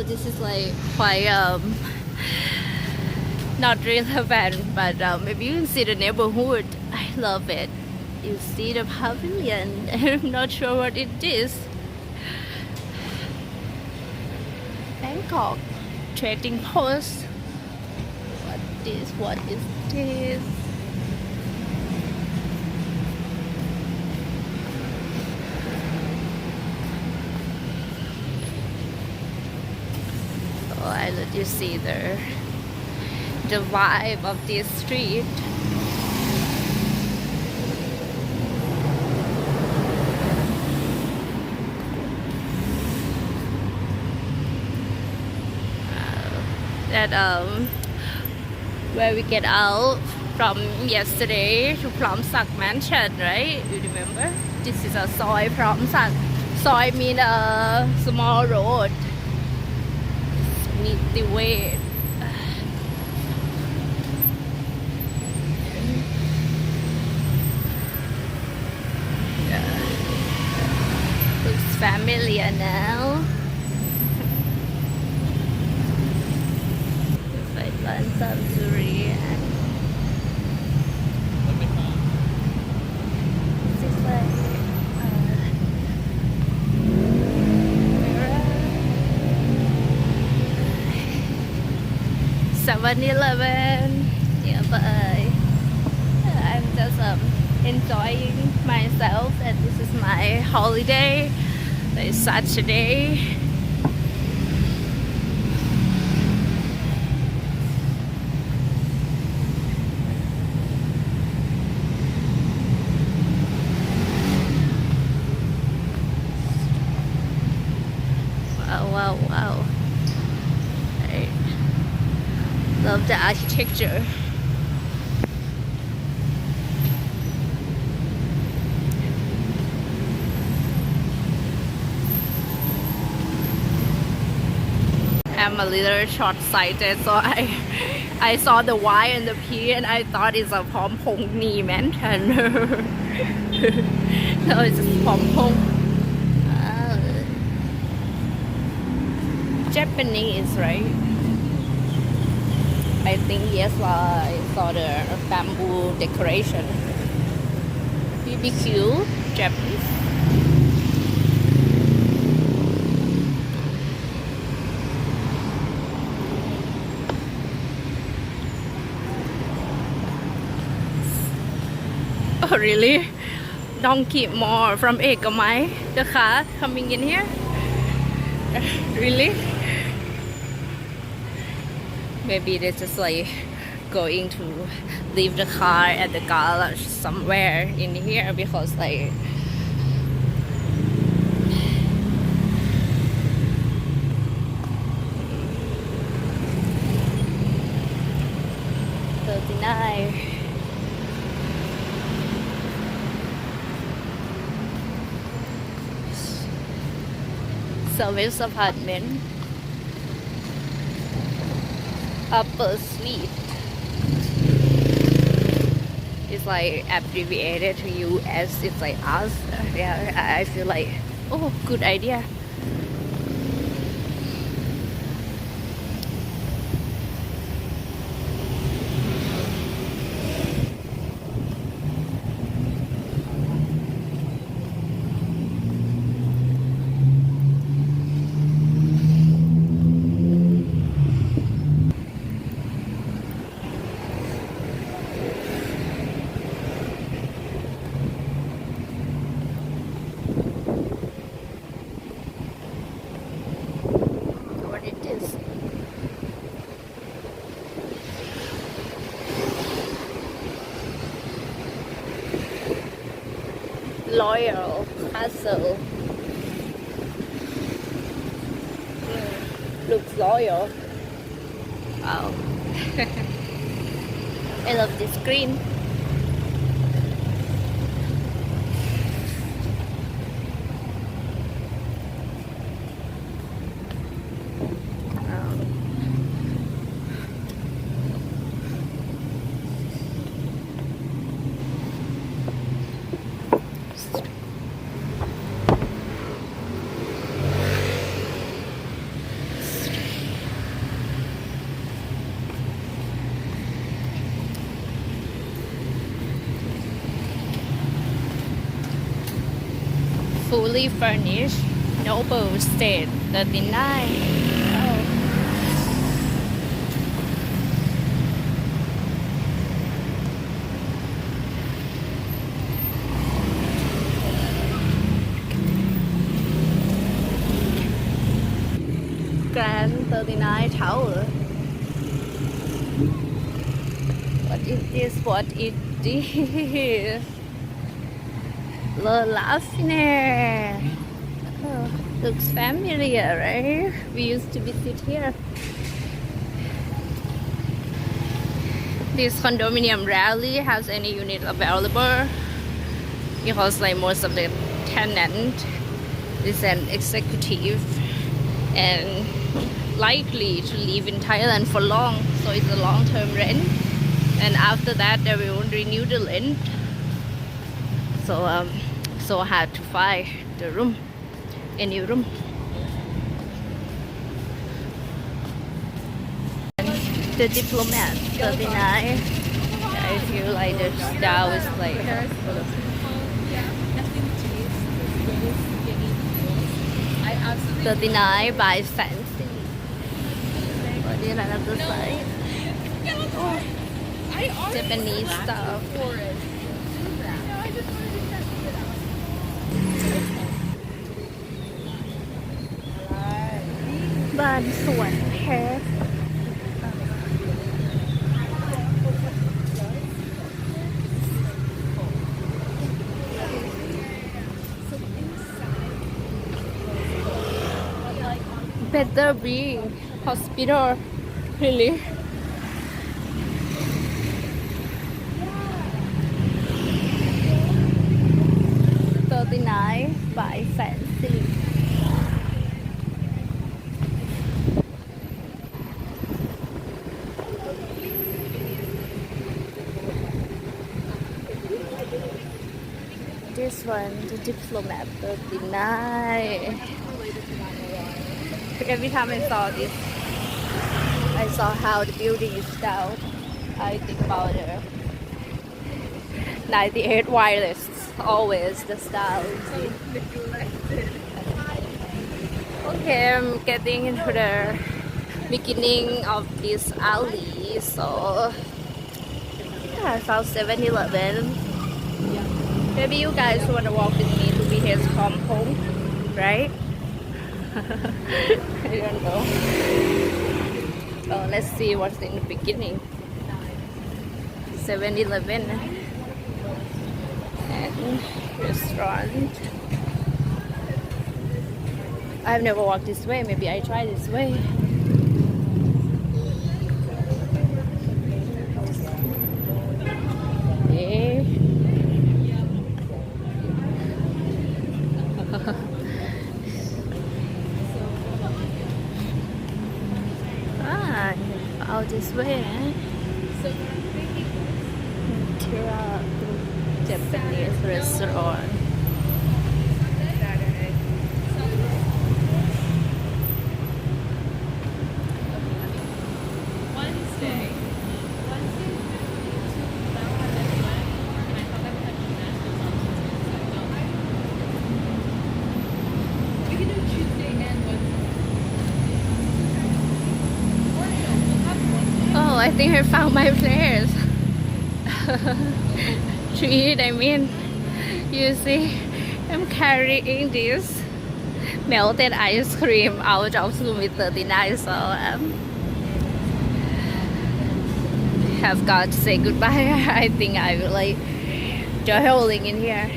this is like quite not relevant, but if you can see the neighborhood, I love it. You see the pavilion. I'm not sure what it is. Bangkok trading post. What is this? Oh, I let you see the vibe of this street. That where we get out from yesterday to Sak Mansion, right? You remember? This is a Soi Sak. Soi mean a small road. Meet the way. Looks familiar now. Some durian. This is like 7-Eleven nearby. I'm just enjoying myself, and this is my holiday. It's Saturday. Wow. I love the architecture. I'm a little short-sighted, so I saw the Y and the P and I thought it's a Phom Phong Ni Mansion. No, it's just Phom Phong. Japanese, right? I think yes, I saw the bamboo decoration. BBQ, Japanese. Oh really? Don't keep more from Ekamai, the car coming in here. Really? Maybe they're just like going to leave the car at the garage somewhere in here because like service apartment, upper suite. It's like abbreviated to US. It's like us. Yeah, I feel like, oh, good idea. Loyal Castle. Looks loyal. Wow. I love this green. fully furnished noble state 39. Oh. Grand 39 Tower. What is this? What is this? Le Laffiner. Oh, looks familiar, right? We used to visit here. This condominium rarely has any unit available because like most of the tenant is an executive and likely to live in Thailand for long, so it's a long-term rent, and after that they will renew the rent, so hard to find the room, a new room. The Diplomat 39. I feel like the style is like 39 by Fancy. What is another side? Oh, Japanese stuff. Ban Suan Hair. Better be hospital, really. $39 by Fancy. This one, the Diplomat 39. Every time I saw this, I saw how the building is styled. I think about it. 98 wireless, always the style. Okay, I'm getting into the beginning of this alley, so yeah, I found 7-Eleven. Maybe you guys want to walk with me to BTS from home, right? I don't know. Oh, let's see what's in the beginning. 7-Eleven and restaurant. I've never walked this way. Maybe I try this way. Okay. Out this way, eh? Japanese restaurant. Wednesday. We can do Tuesday and Wednesday. Oh, I think I found my place. Treat, I mean, you see, I'm carrying this melted ice cream out of Sukhumvit 39, so have got to say goodbye. I think I will like joy holding in here.